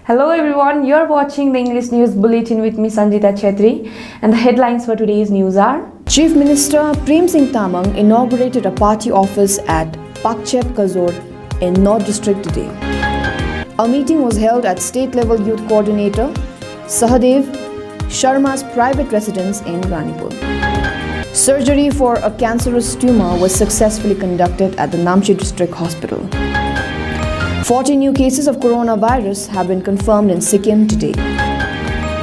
Hello everyone, you're watching the English News Bulletin with me Sanjita Chetri, and the headlines for today's news are: Chief Minister Prem Singh Tamang inaugurated a party office at Pakchep Kazor in North District today. A meeting was held at State Level Youth Coordinator Sahadev Sharma's private residence in Ranipur. Surgery for a cancerous tumor was successfully conducted at the Namchi District Hospital. 40 new cases of coronavirus have been confirmed in Sikkim today.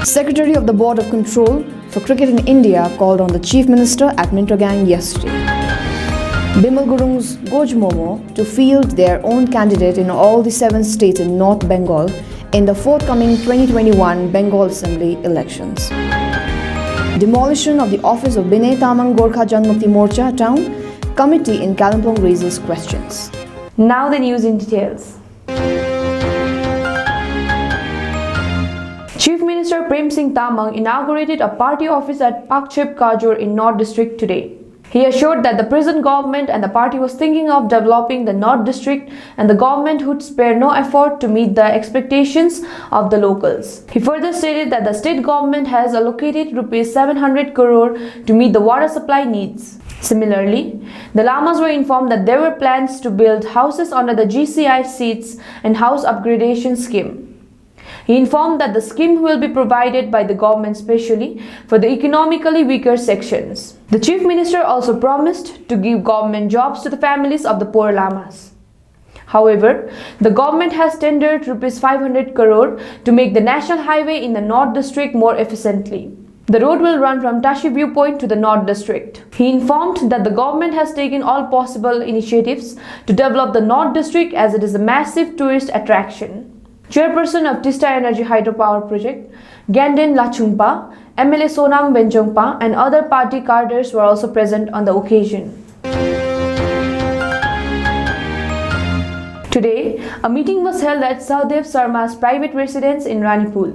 Secretary of the Board of Control for Cricket in India called on the Chief Minister at Mintogang yesterday. Bimal Gurung's Goj Momo to field their own candidate in all the 7 states in North Bengal in the forthcoming 2021 Bengal Assembly elections. Demolition of the office of Binay Tamang Gorkha Janmukti Morcha town committee in Kalimpong raises questions. Now the news in details. Chief Minister Prem Singh Tamang inaugurated a party office at Pakchep Kajor in North District today. He assured that the present government and the party was thinking of developing the North District and the government would spare no effort to meet the expectations of the locals. He further stated that the state government has allocated Rs 700 crore to meet the water supply needs. Similarly, the Lamas were informed that there were plans to build houses under the GCI seats and house upgradation scheme. He informed that the scheme will be provided by the government specially for the economically weaker sections. The Chief Minister also promised to give government jobs to the families of the poor Lamas. However, the government has tendered Rs 500 crore to make the national highway in the North District more efficiently. The road will run from Tashi Viewpoint to the North District. He informed that the government has taken all possible initiatives to develop the North District as it is a massive tourist attraction. Chairperson of Tista Energy Hydropower Project, Ganden Lachungpa, MLA Sonam Benjongpa and other party cadres were also present on the occasion. Today, a meeting was held at Sahadev Sharma's private residence in Ranipur.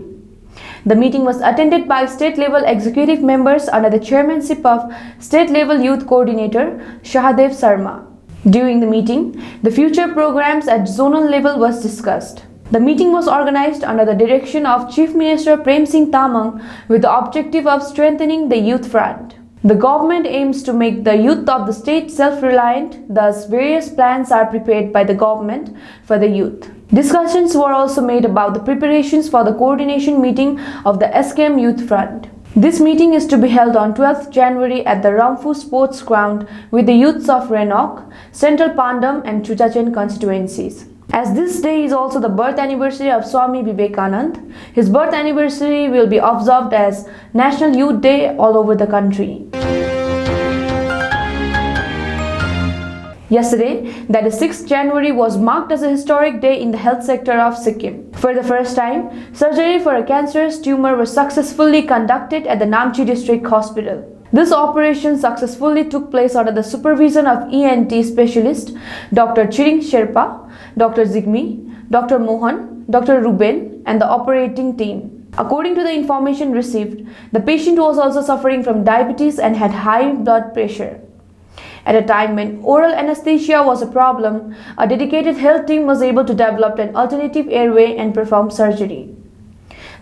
The meeting was attended by state-level executive members under the chairmanship of State-Level Youth Coordinator Sahadev Sharma. During the meeting, the future programs at zonal level was discussed. The meeting was organized under the direction of Chief Minister Prem Singh Tamang with the objective of strengthening the youth front. The government aims to make the youth of the state self-reliant, thus various plans are prepared by the government for the youth. Discussions were also made about the preparations for the coordination meeting of the SKM Youth Front. This meeting is to be held on 12th January at the Rampur Sports Ground with the youths of Renok, Central Pandam and Chuchachen constituencies. As this day is also the birth anniversary of Swami Vivekanand, his birth anniversary will be observed as National Youth Day all over the country. Yesterday, that is 6th January, was marked as a historic day in the health sector of Sikkim. For the first time, surgery for a cancerous tumor was successfully conducted at the Namchi District Hospital. This operation successfully took place under the supervision of ENT specialist Dr. Chiring Sherpa, Dr. Zigmi, Dr. Mohan, Dr. Ruben and the operating team. According to the information received, the patient was also suffering from diabetes and had high blood pressure. At a time when oral anesthesia was a problem, a dedicated health team was able to develop an alternative airway and perform surgery.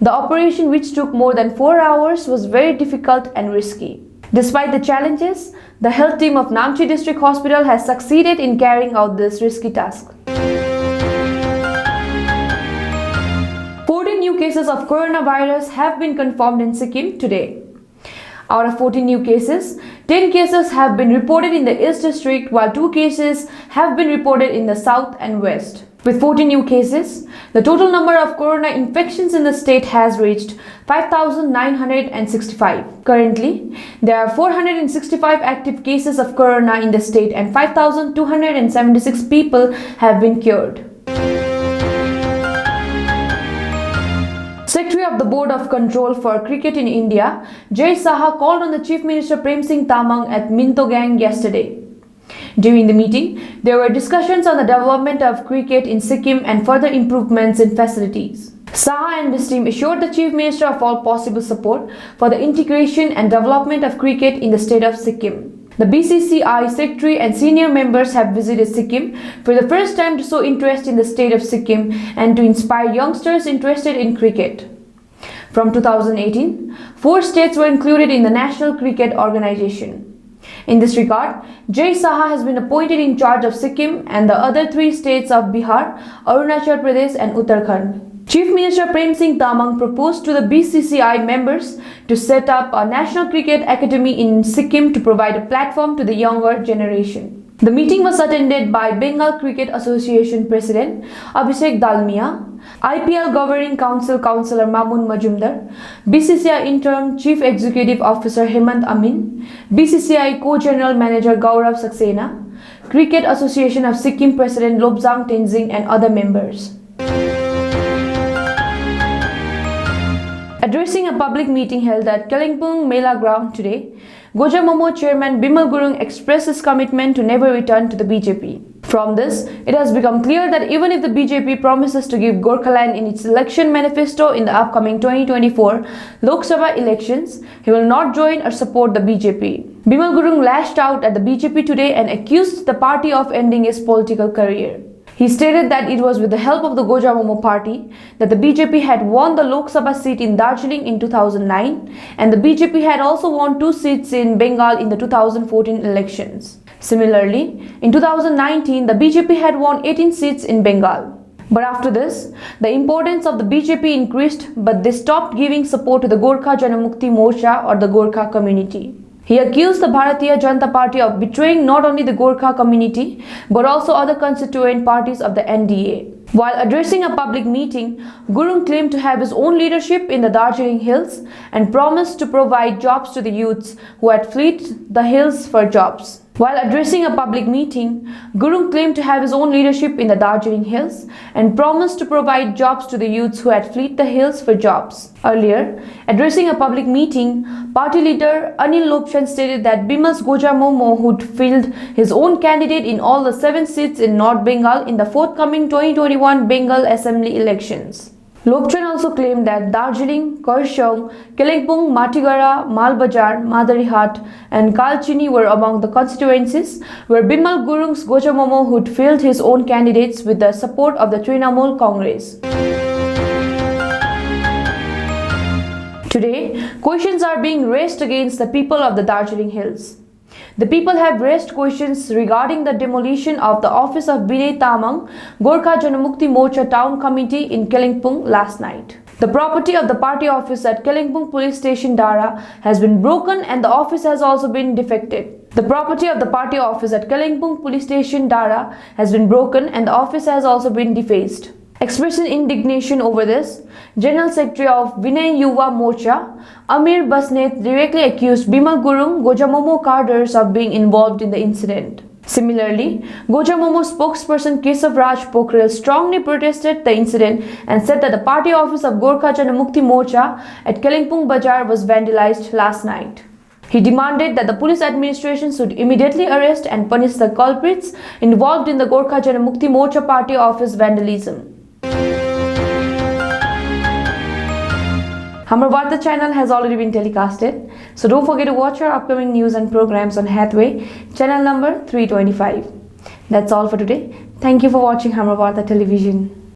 The operation, which took more than 4 hours, was very difficult and risky. Despite the challenges, the health team of Namchi District Hospital has succeeded in carrying out this risky task. 14 new cases of coronavirus have been confirmed in Sikkim today. Out of 14 new cases, 10 cases have been reported in the East District while 2 cases have been reported in the South and West. With 14 new cases, the total number of corona infections in the state has reached 5,965. Currently, there are 465 active cases of corona in the state and 5,276 people have been cured. Secretary of the Board of Control for Cricket in India, Jay Saha, called on the Chief Minister Prem Singh Tamang at Mintogang yesterday. During the meeting, there were discussions on the development of cricket in Sikkim and further improvements in facilities. Saha and his team assured the Chief Minister of all possible support for the integration and development of cricket in the state of Sikkim. The BCCI secretary and senior members have visited Sikkim for the first time to show interest in the state of Sikkim and to inspire youngsters interested in cricket. From 2018, 4 states were included in the National Cricket Organization. In this regard, Jay Saha has been appointed in charge of Sikkim and the other 3 states of Bihar, Arunachal Pradesh and Uttarakhand. Chief Minister Prem Singh Tamang proposed to the BCCI members to set up a National Cricket Academy in Sikkim to provide a platform to the younger generation. The meeting was attended by Bengal Cricket Association President Abhishek Dalmia, IPL Governing Council Councillor Mamun Majumdar, BCCI Interim Chief Executive Officer Hemant Amin, BCCI Co-General Manager Gaurav Saxena, Cricket Association of Sikkim President Lobsang Tenzing and other members. Addressing a public meeting held at Kalimpong Mela Ground today, Gojamomo Chairman Bimal Gurung expressed his commitment to never return to the BJP. From this, it has become clear that even if the BJP promises to give Gorkhaland in its election manifesto in the upcoming 2024 Lok Sabha elections, he will not join or support the BJP. Bimal Gurung lashed out at the BJP today and accused the party of ending his political career. He stated that it was with the help of the Gojamomo party that the BJP had won the Lok Sabha seat in Darjeeling in 2009 and the BJP had also won 2 seats in Bengal in the 2014 elections. Similarly, in 2019, the BJP had won 18 seats in Bengal. But after this, the importance of the BJP increased, but they stopped giving support to the Gorkha Janamukti Morcha or the Gorkha community. He accused the Bharatiya Janata Party of betraying not only the Gorkha community but also other constituent parties of the NDA. While addressing a public meeting, Gurung claimed to have his own leadership in the Darjeeling Hills and promised to provide jobs to the youths who had fled the hills for jobs. While addressing a public meeting, Gurung claimed to have his own leadership in the Darjeeling Hills and promised to provide jobs to the youths who had fled the hills for jobs. Earlier, addressing a public meeting, party leader Anil Lobchan stated that Bimal's Gojamomo would field his own candidate in all the 7 seats in North Bengal in the forthcoming 2021 Bengal Assembly elections. Lobchan also claimed that Darjeeling, Kurseong, Kalimpong, Matigara, Malbazar, Madarihat and Kalchini were among the constituencies where Bimal Gurung's Gojamomo would field his own candidates with the support of the Trinamool Congress. Today, questions are being raised against the people of the Darjeeling Hills. The people have raised questions regarding the demolition of the office of Binay Tamang, Gorkha Janamukti Morcha Town Committee in Kalimpong last night. The property of the party office at Kalimpong Police Station Dara has been broken and the office has also been defected. The property of the party office at Kalimpong Police Station Dara has been broken and the office has also been defaced. Expressing indignation over this, General Secretary of Vinay Yuva Morcha, Amir Basnet, directly accused Bimal Gurung, Gojamomo cadres of being involved in the incident. Similarly, Gojamomo spokesperson Kesav Raj Pokhrel strongly protested the incident and said that the party office of Gorkha Janamukti Morcha at Kalimpong Bazar was vandalized last night. He demanded that the police administration should immediately arrest and punish the culprits involved in the Gorkha Janamukti Morcha party office vandalism. Hamra Varta channel has already been telecasted, so don't forget to watch our upcoming news and programs on Hathway, channel number 325. That's all for today. Thank you for watching Hamra Varta Television.